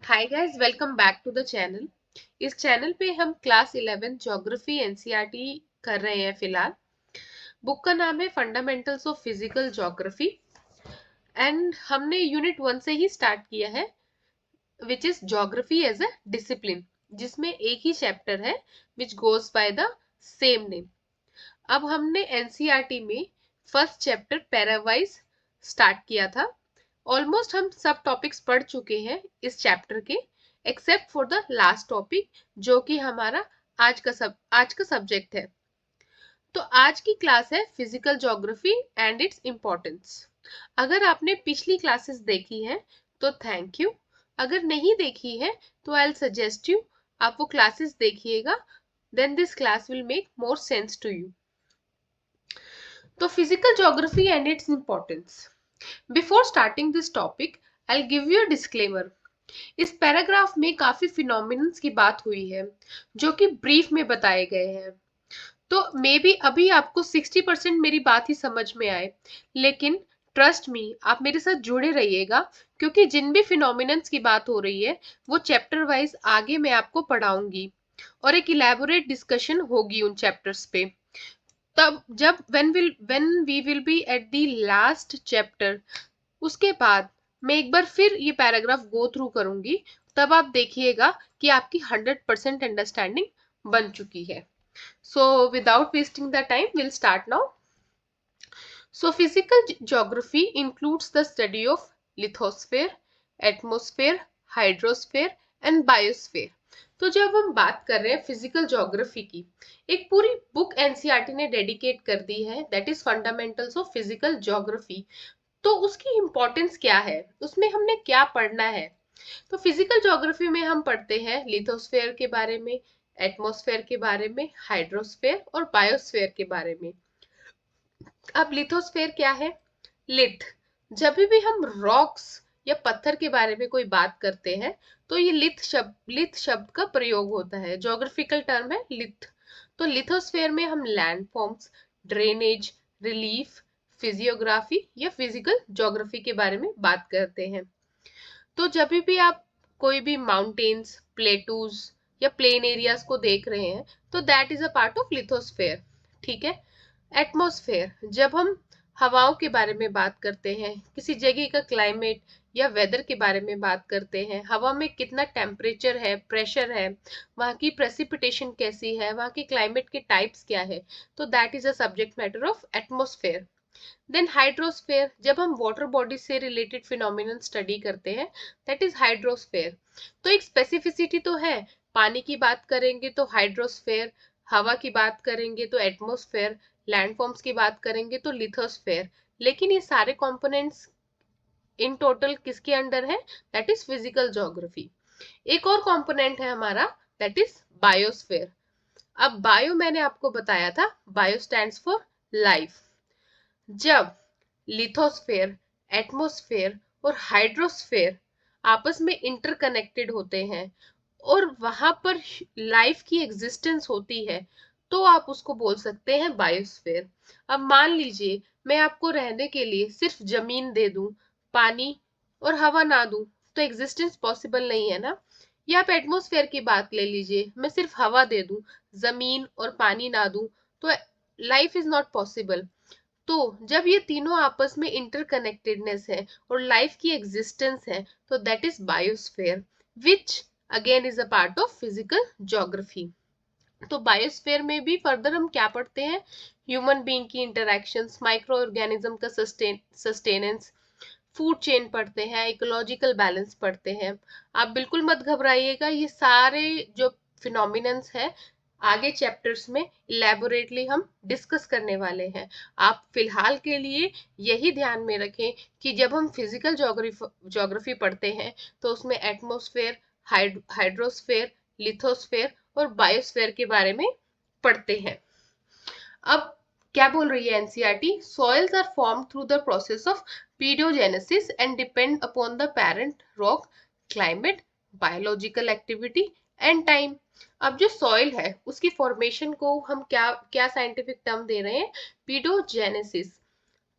Hi guys, welcome back to the channel. इस channel पे हम क्लास 11 ज्योग्राफी एनसीईआरटी कर रहे हैं फिलहाल। बुक का नाम है fundamentals of physical geography and हमने यूनिट 1 से ही स्टार्ट किया है, which is geography as a discipline, जिसमें एक ही चैप्टर है which goes by the same name. अब हमने एनसीईआरटी में फर्स्ट चैप्टर पैरावाइज स्टार्ट किया था। ऑलमोस्ट हम सब टॉपिक्स पढ़ चुके हैं इस चैप्टर के, except for the last topic जो कि हमारा आज का सब्जेक्ट है। तो आज की क्लास है physical geography and its importance. अगर आपने पिछली क्लासेस देखी है तो थैंक यू। अगर नहीं देखी है तो आई विल सजेस्ट यू आप वो क्लासेस देखिएगा, then this class will make more sense to you. तो physical geography and its importance. Before starting this topic I will give you a disclaimer. इस पैराग्राफ में काफी फिनोमिनन्स की बात हुई है जो कि ब्रीफ में बताए गए हैं। तो मे बी अभी आपको 60% मेरी बात ही समझ में आए, लेकिन ट्रस्ट मी आप मेरे साथ जुड़े रहिएगा, क्योंकि जिन भी फिनोमिनन्स की बात हो रही है वो चैप्टर वाइज आगे मैं आपको पढ़ाऊंगी और एक इलेबोरेट डिस्कशन होगी उन चैप्टर्स पे। तब जब when we will be at the last chapter, उसके बाद मैं एक बार फिर ये पैराग्राफ गो थ्रू करूंगी, तब आप देखिएगा कि आपकी 100% अंडरस्टैंडिंग बन चुकी है। So without wasting the time will start now. So physical geography includes the study of lithosphere, atmosphere, hydrosphere and biosphere। तो जब हम बात कर रहे हैं फिजिकल ज्योग्राफी की, एक पूरी बुक एनसीईआरटी ने डेडिकेट कर दी है, that is fundamentals of physical geography. तो उसकी इंपॉर्टेंस क्या है, उसमें हमने क्या पढ़ना है? तो फिजिकल ज्योग्राफी में हम पढ़ते हैं लिथोस्फेयर के बारे में, एटमॉस्फेयर के बारे में, हाइड्रोस्फेयर और बायोस्फेयर के बारे में। अब लिथोस्फेयर क्या है? लिथ, जब भी हम रॉक्स या पत्थर के बारे में कोई बात करते हैं तो ये लिथ शब्द का प्रयोग होता है। ज्योग्राफिकल टर्म है लिथ। तो लिथोस्फेयर में हम land forms, drainage, relief, physiography या फिजिकल ज्योग्राफी के बारे में बात करते हैं। तो जब भी आप कोई भी माउंटेन्स, प्लेटूज या प्लेन एरियाज को देख रहे हैं तो that is a part of lithosphere. ठीक है। एटमॉस्फेयर, जब हम हवाओं के बारे में बात करते हैं, किसी जगह का क्लाइमेट या वेदर के बारे में बात करते हैं, हवा में कितना टेम्परेचर है, प्रेशर है, वहाँ की प्रेसिपिटेशन कैसी है, वहाँ के क्लाइमेट के टाइप्स क्या है, तो that is a subject matter of atmosphere. Then hydrosphere, जब हम वाटर बॉडी से रिलेटेड फिनोमिनन स्टडी करते हैं, दैट इज हाइड्रोस्फेयर। तो एक स्पेसिफिसिटी तो है, पानी की बात करेंगे तो हाइड्रोस्फेयर, हवा की बात करेंगे तो एटमॉस्फेयर, लैंडफॉर्म्स की बात करेंगे तो लिथोस्फेयर। लेकिन ये सारे कंपोनेंट्स इन टोटल किसके अंडर है? That is physical geography. एक और कंपोनेंट है हमारा, दैट इज बायोस्फेयर। अब बायो मैंने आपको बताया था, बायो स्टैंड्स फॉर लाइफ। जब लिथोस्फेयर, एटमॉस्फेयर और हाइड्रोस्फेयर आपस में इंटरकनेक्टेड होते हैं और वहां पर लाइफ की एग्जिस्टेंस होती है, तो आप उसको बोल सकते हैं बायोस्फेयर। अब मान लीजिए मैं आपको रहने के लिए सिर्फ जमीन दे दूं, पानी और हवा ना दूं, तो एग्जिस्टेंस पॉसिबल नहीं है ना। या आप एटमॉस्फेयर की बात ले लीजिए, मैं सिर्फ हवा दे दूं, जमीन और पानी ना दूं, तो लाइफ इज नॉट पॉसिबल। तो जब ये तीनों आपस में इंटरकनेक्टेडनेस है और लाइफ की एग्जिस्टेंस है, तो that is biosphere, which again is a part of physical geography. तो बायोस्फेयर में भी फर्दर हम क्या पढ़ते हैं? ह्यूमन बीइंग की इंटरैक्शंस, माइक्रो ऑर्गेनिज्म का सस्टेनेंस, फूड चेन पढ़ते हैं, इकोलॉजिकल बैलेंस पढ़ते हैं। आप बिल्कुल मत घबराइएगा, ये सारे जो फिनोमिनन्स है आगे चैप्टर्स में इलेबोरेटली हम डिस्कस करने वाले हैं। आप फिलहाल के लिए यही ध्यान में रखें कि जब हम फिजिकल ज्योग्राफी पढ़ते हैं तो उसमें एटमॉस्फेयर, हाइड्रोस्फेयर, लिथोस्फेयर और बायोस्फेयर के बारे में पढ़ते हैं। अब क्या बोल रही है NCERT? Soils are form through the process of pedogenesis and depend upon the parent rock, climate, biological activity and time. अब जो सॉइल है उसकी फॉर्मेशन को हम क्या क्या साइंटिफिक टर्म दे रहे हैं? पीडियोजेनेसिस।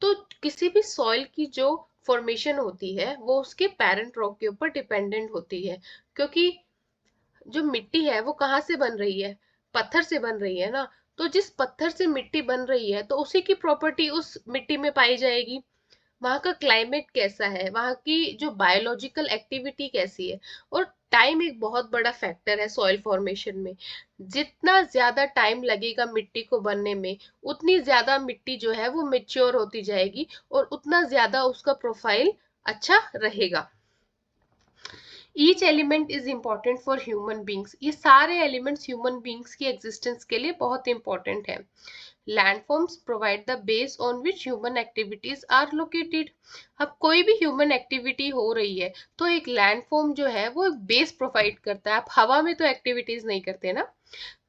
तो किसी भी सॉइल की जो फॉर्मेशन होती है वो उसके पेरेंट रॉक के ऊपर डिपेंडेंट होती है, क्योंकि जो मिट्टी है वो कहाँ से बन रही है, पत्थर से बन रही है ना। तो जिस पत्थर से मिट्टी बन रही है तो उसी की प्रॉपर्टी उस मिट्टी में पाई जाएगी। वहाँ का क्लाइमेट कैसा है, वहाँ की जो बायोलॉजिकल एक्टिविटी कैसी है। और टाइम एक बहुत बड़ा फैक्टर है सॉइल फॉर्मेशन में। जितना ज्यादा टाइम लगेगा मिट्टी को बनने में, उतनी ज्यादा मिट्टी जो है वो मेच्योर होती जाएगी और उतना ज्यादा उसका प्रोफाइल अच्छा रहेगा। Each element is important for human beings, ये सारे एलिमेंट्स ह्यूमन बींग्स की एग्जिस्टेंस के लिए बहुत इंपॉर्टेंट है। Landforms provide the base on which human activities are located. अब कोई भी ह्यूमन एक्टिविटी हो रही है तो एक लैंडफॉर्म जो है वो एक बेस प्रोवाइड करता है। आप हवा में तो एक्टिविटीज नहीं करते ना।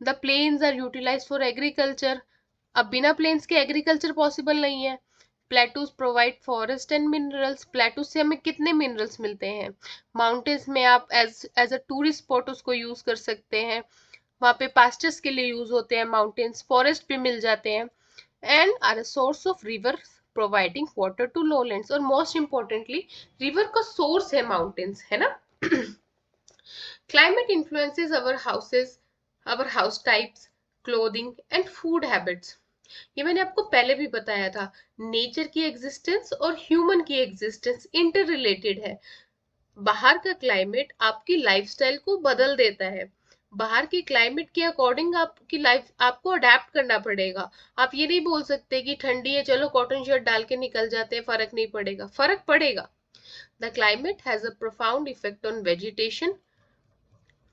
The plains are utilise for agriculture. अब बिना प्लेन्स के एग्रीकल्चर पॉसिबल नहीं है। Plateaus provide forest and minerals, plateaus से हमें कितने मिनरल्स मिलते हैं। माउंटेन्स में आप as as a tourist spot उसको यूज कर सकते हैं, वहाँ पे पास्टर्स के लिए यूज होते हैं माउंटेन्स, फॉरेस्ट भी मिल जाते हैं। And are a source of river providing water to lowlands, और मोस्ट इम्पोर्टेंटली रिवर का सोर्स है माउंटेन्स, है ना। Climate influences our house types, clothing and food habits. ये मैंने आपको पहले भी बताया था, नेचर की एग्जिस्टेंस और ह्यूमन की एग्जिस्टेंस इंटर रिलेटेड है। बाहर का क्लाइमेट आपकी लाइफस्टाइल को बदल देता है। बाहर के क्लाइमेट के अकॉर्डिंग आपकी लाइफ आपको अडेप्ट करना पड़ेगा। आप ये नहीं बोल सकते कि ठंडी है चलो कॉटन शर्ट डाल के निकल जाते हैं, फर्क नहीं पड़ेगा, फर्क पड़ेगा। The climate has a profound effect on vegetation,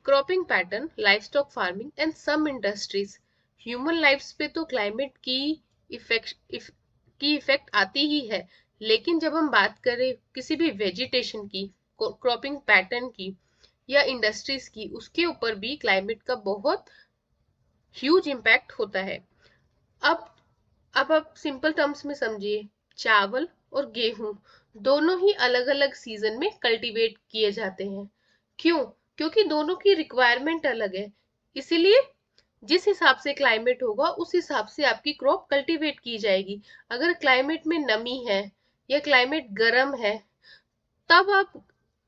cropping pattern, livestock farming and some industries. Human lifes पे तो क्लाइमेट की इफेक्ट आती ही है, लेकिन जब हम बात करें किसी भी वेजिटेशन की, क्रॉपिंग पैटर्न की या इंडस्ट्रीज की, उसके ऊपर भी क्लाइमेट का बहुत ह्यूज इम्पैक्ट होता है। अब अब आप सिंपल टर्म्स में समझिए, चावल और गेहूं दोनों ही अलग अलग सीजन में कल्टीवेट किए जाते हैं। क्यों? क्योंकि दोनों की रिक्वायरमेंट अलग है। इसीलिए जिस हिसाब से क्लाइमेट होगा उस हिसाब से आपकी क्रॉप कल्टीवेट की जाएगी। अगर क्लाइमेट में नमी है या क्लाइमेट गर्म है तब आप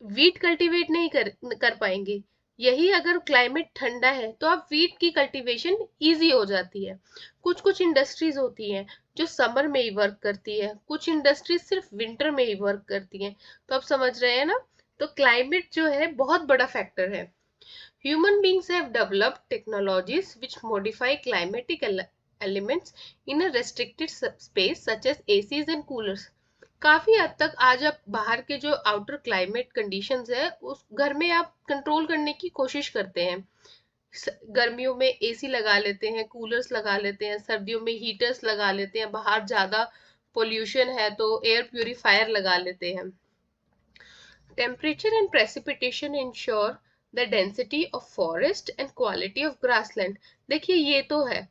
वीट कल्टीवेट नहीं कर पाएंगे। यही अगर क्लाइमेट ठंडा है तो आप वीट की कल्टीवेशन इजी हो जाती है। कुछ कुछ इंडस्ट्रीज होती हैं जो समर में ही वर्क करती है, कुछ इंडस्ट्रीज सिर्फ विंटर में ही वर्क करती हैं। तो आप समझ रहे हैं ना। तो क्लाइमेट जो है बहुत बड़ा फैक्टर है। Human beings have developed technologies which modify climatic elements in a restricted space such as ACs and coolers. काफी हद तक आज आप बाहर के जो आउटर क्लाइमेट कंडीशंस है उस घर में आप कंट्रोल करने की कोशिश करते हैं। गर्मियों में एसी लगा लेते हैं, कूलर्स लगा लेते हैं, सर्दियों में हीटर्स लगा लेते हैं, बाहर ज्यादा पोल्यूशन है तो एयर प्यूरिफायर लगा लेते हैं। Temperature and precipitation ensure the density of forest and quality of grassland. देखिए ये तो है।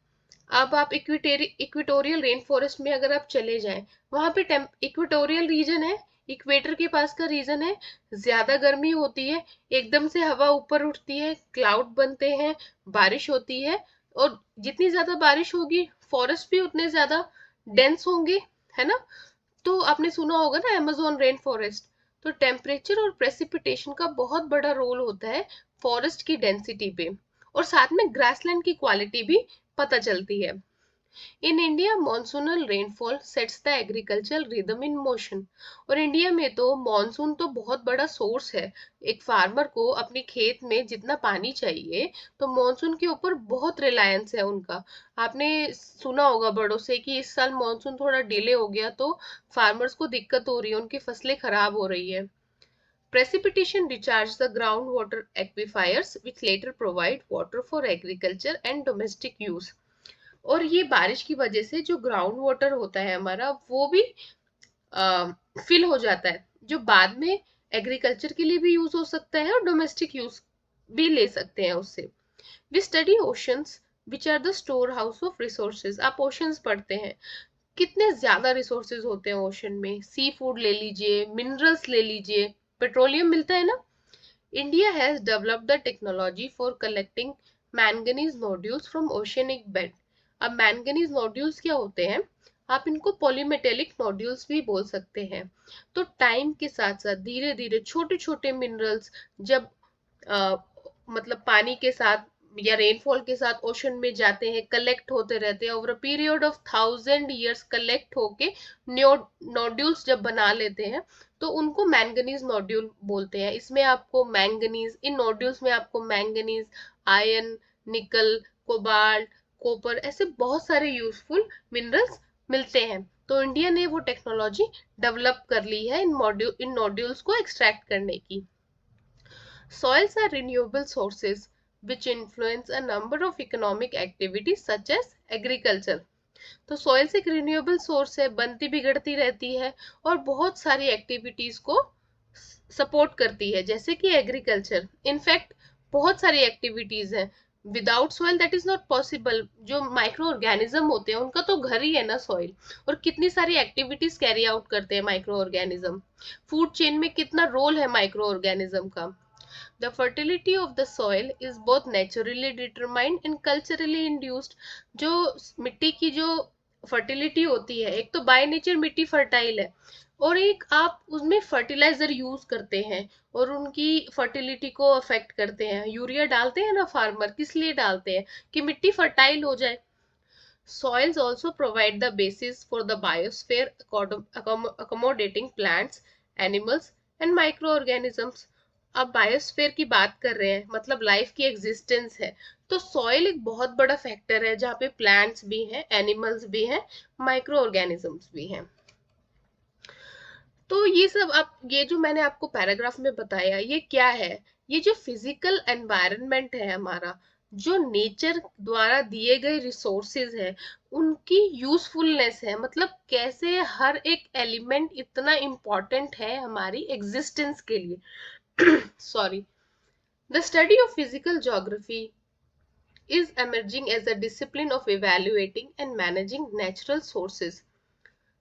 अब आप इक्वेटोरियल रेन फॉरेस्ट में अगर आप चले जाएं, वहां पे इक्वेटोरियल रीजन है, इक्वेटर के पास का रीजन है, ज्यादा गर्मी होती है, एकदम से हवा ऊपर उठती है, क्लाउड बनते हैं, बारिश होती है। और जितनी ज्यादा बारिश होगी फॉरेस्ट भी उतने ज्यादा डेंस होंगे, है ना। तो आपने सुना होगा ना अमेज़न रेन फॉरेस्ट। तो टेम्परेचर और प्रेसिपिटेशन का बहुत बड़ा रोल होता है फॉरेस्ट की डेंसिटी पे, और साथ में ग्रासलैंड की क्वालिटी भी पता चलती है। In India monsoonal rainfall sets the agricultural rhythm in motion. और इंडिया में तो मॉनसून तो बहुत बड़ा सोर्स है। एक फार्मर को अपने खेत में जितना पानी चाहिए तो मॉनसून के ऊपर बहुत रिलायंस है उनका। आपने सुना होगा बड़ों से कि इस साल मॉनसून थोड़ा डिले हो गया तो फार्मर्स को दिक्कत हो रही है, उनकी फसलें खराब हो रही है। Precipitation recharges the groundwater aquifers which later provide water for agriculture and domestic use. और ये बारिश की वजह से जो ग्राउंड वाटर होता है हमारा वो भी फिल हो जाता है, जो बाद में एग्रीकल्चर के लिए भी यूज हो सकता है और डोमेस्टिक यूज भी ले सकते हैं उससे। We study oceans which are the store house of resources. आप ओशंस पढ़ते हैं, कितने ज्यादा रिसोर्सेज होते हैं ओशन में। सी फूड ले लीजिए, मिनरल्स ले लीजिए, पेट्रोलियम मिलता है ना। India has developed the technology for collecting manganese nodules from oceanic bed. अब मैंगनीज नोड्यूल्स क्या होते हैं? आप इनको पॉलीमेटेलिक नोड्यूल्स भी बोल सकते हैं। तो टाइम के साथ साथ धीरे धीरे छोटे छोटे मिनरल्स जब अ, मतलब पानी के साथ या रेनफॉल के साथ ओशन में जाते हैं, कलेक्ट होते रहते हैं, over a period of 1000 years collect होके नोड्यूल्स जब बना लेते हैं तो उनको मैंगनीज नोड्यूल बोलते हैं। इसमें आपको मैंगनीज, इन नोड्यूल्स में आपको मैंगनीज, आयरन, निकल, कोबाल्ट, कॉपर, ऐसे बहुत सारे यूजफुल मिनरल्स मिलते हैं। तो इंडिया ने वो टेक्नोलॉजी डेवलप कर ली है इन नोड्यूल्स को एक्सट्रैक्ट करने की। Soils are renewable sources which influence a number of economic activities such as agriculture. तो सॉइल्स एक रिन्यूएबल सोर्स है, बनती बिगड़ती रहती है और बहुत सारी एक्टिविटीज को सपोर्ट करती है, जैसे कि एग्रीकल्चर। इनफैक्ट बहुत सारी एक्टिविटीज हैं, without soil that is not possible. जो माइक्रो ऑर्गेनिज्म होते हैं उनका तो घर ही है ना सॉइल, और कितनी सारी एक्टिविटीज कैरी आउट करते हैं माइक्रो ऑर्गेनिज्म। फूड चेन में कितना रोल है माइक्रो ऑर्गेनिज्म का। The fertility of the soil is both naturally determined and culturally induced. जो मिट्टी की जो फर्टिलिटी होती है, एक तो बाय नेचर मिट्टी फर्टाइल है, और एक आप उसमें फर्टिलाइजर यूज करते हैं और उनकी फर्टिलिटी को अफेक्ट करते हैं। यूरिया डालते हैं ना फार्मर, किस लिए डालते हैं? कि मिट्टी फर्टाइल हो जाए। Soils also provide the basis for the biosphere, accommodating plants, animals and microorganisms. अब बायोस्फीयर की बात कर रहे हैं, मतलब लाइफ की एग्जिस्टेंस है, तो सॉइल एक बहुत बड़ा फैक्टर है जहाँ पे प्लांट्स भी हैं, एनिमल्स भी हैं, माइक्रो ऑर्गेनिजम्स भी हैं। तो ये सब आप, ये जो मैंने आपको पैराग्राफ में बताया, ये क्या है? ये जो फिजिकल एनवायरनमेंट है हमारा, जो नेचर द्वारा दिए गए रिसोर्सेज है, उनकी यूजफुलनेस है, मतलब कैसे हर एक एलिमेंट इतना इम्पोर्टेंट है हमारी एग्जिस्टेंस के लिए। Sorry. The study of physical geography is emerging as a discipline of evaluating and managing natural sources.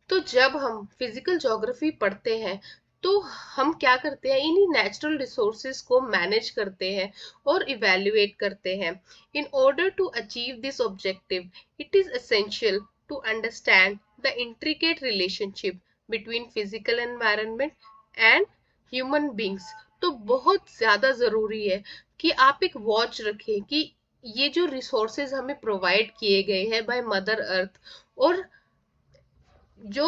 तो जब हम फिजिकल ज्योग्राफी पढ़ते हैं तो हम क्या करते हैं, इन्हीं नेचुरल रिसोर्सेज को मैनेज करते हैं और इवेल्युएट करते हैं। In order to achieve this objective it is essential to understand the intricate relationship between physical environment and human beings. तो बहुत ज्यादा जरूरी है कि आप एक वॉच रखें कि ये जो रिसोर्सेज हमें प्रोवाइड किए गए हैं बाय मदर अर्थ, और जो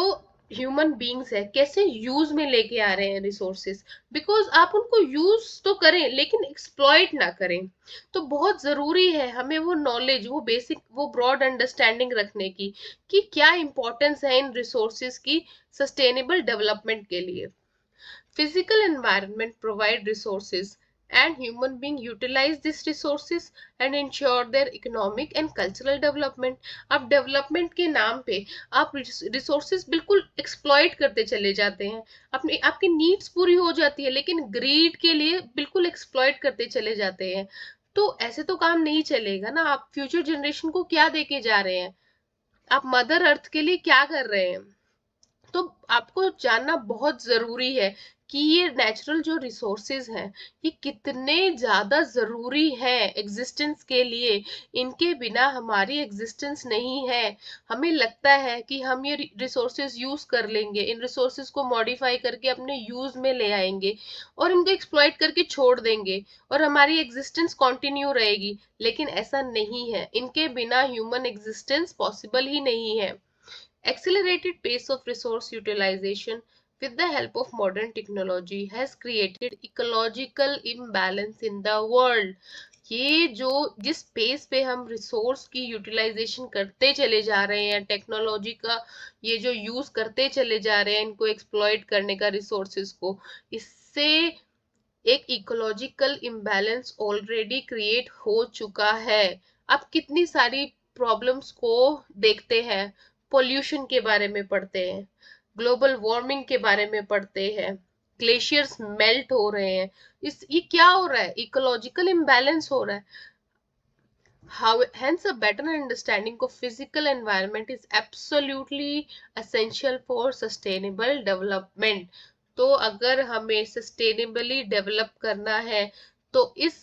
ह्यूमन बींग्स है कैसे यूज में लेके आ रहे हैं रिसोर्सेस। बिकॉज आप उनको यूज तो करें लेकिन एक्सप्लॉइट ना करें। तो बहुत जरूरी है हमें वो नॉलेज, वो बेसिक, वो ब्रॉड अंडरस्टैंडिंग रखने की कि क्या इंपॉर्टेंस है इन रिसोर्सेस की सस्टेनेबल डेवलपमेंट के लिए। Physical environment provide resources and human being utilize these resources and ensure their economic and cultural development. अब डेवलपमेंट के नाम पे आप रिसोर्सेज बिल्कुल एक्सप्लॉइट करते चले जाते हैं, अपनी आपकी नीड्स पूरी हो जाती है लेकिन ग्रीड के लिए बिल्कुल एक्सप्लॉइट करते चले जाते हैं। तो ऐसे तो काम नहीं चलेगा ना। आप फ्यूचर जनरेशन को क्या देके जा रहे हैं? आप मदर अर्थ के लिए क्या कर रहे हैं? तो आपको जानना बहुत जरूरी है कि ये नेचुरल जो रिसोर्सेज हैं ये कितने ज्यादा जरूरी है एग्जिस्टेंस के लिए। इनके बिना हमारी एग्जिस्टेंस नहीं है। हमें लगता है कि हम ये रिसोर्सेज यूज कर लेंगे, इन रिसोर्सेज को मॉडिफाई करके अपने यूज में ले आएंगे और इनको एक्सप्लॉइट करके छोड़ देंगे और हमारी एग्जिस्टेंस कंटिन्यू रहेगी, लेकिन ऐसा नहीं है। इनके बिना ह्यूमन एग्जिस्टेंस पॉसिबल ही नहीं है। Accelerated pace of resource utilization with the help of modern technology has created ecological imbalance in the world. ये जो जिस पेस पे हम रिसोर्स की यूटिलाइजेशन करते चले जा रहे हैं, टेक्नोलॉजी का ये जो यूज करते चले जा रहे हैं इनको एक्सप्लॉइट करने का रिसोर्सेज को, इससे एक इकोलॉजिकल इम्बैलेंस ऑलरेडी क्रिएट हो चुका है। आप कितनी सारी प्रॉब्लम्स को देखते हैं, पोल्यूशन के बारे में पढ़ते हैं, ग्लोबल वार्मिंग के बारे में पढ़ते हैं, ग्लेशियर्स मेल्ट हो रहे हैं, इस ये क्या हो रहा है? इकोलॉजिकल इम्बैलेंस हो रहा है। Hence, a better understanding of physical environment is absolutely essential for sustainable development. तो अगर हमें सस्टेनेबली डेवलप करना है तो इस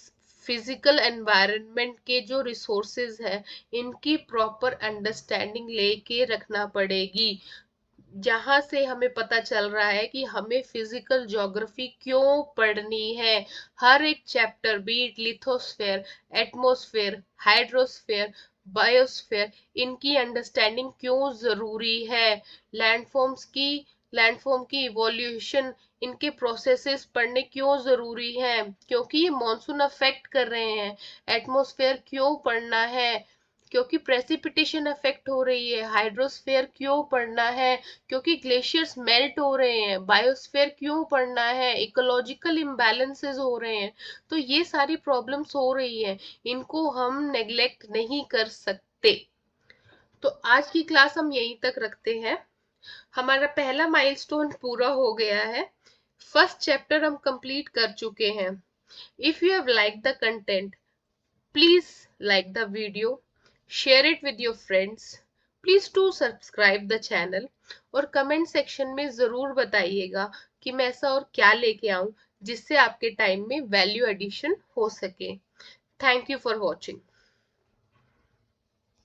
फिजिकल एनवायरनमेंट के जो रिसोर्सेज है इनकी प्रॉपर अंडरस्टैंडिंग लेके रखना पड़ेगी। जहां से हमें पता चल रहा है कि हमें फिजिकल ज्योग्राफी क्यों पढ़नी है। हर एक chapter be it lithosphere, atmosphere, hydrosphere, biosphere, इनकी अंडरस्टैंडिंग क्यों जरूरी है। लैंडफॉर्म की इवोल्यूशन, इनके प्रोसेसेस पढ़ने क्यों जरूरी है, क्योंकि ये मॉनसून अफेक्ट कर रहे हैं। एटमॉस्फेयर क्यों पढ़ना है, क्योंकि प्रेसिपिटेशन अफेक्ट हो रही है। हाइड्रोस्फेयर क्यों पढ़ना है, क्योंकि ग्लेशियर्स मेल्ट हो रहे हैं। बायोस्फेयर क्यों पढ़ना है, इकोलॉजिकल इम्बैलेंसेस हो रहे हैं। तो ये सारी प्रॉब्लम्स हो रही है, इनको हम नेग्लेक्ट नहीं कर सकते। तो आज की क्लास हम यहीं तक रखते हैं। हमारा पहला माइलस्टोन पूरा हो गया है। फर्स्ट चैप्टर हम कंप्लीट कर चुके हैं। If you have like the content, please like the video, share it with your friends. Please do subscribe the channel और कमेंट सेक्शन में ज़रूर बताइएगा कि मैं ऐसा और क्या लेके आऊँ जिससे आपके टाइम में वैल्यू एडिशन हो सके। Thank you for watching.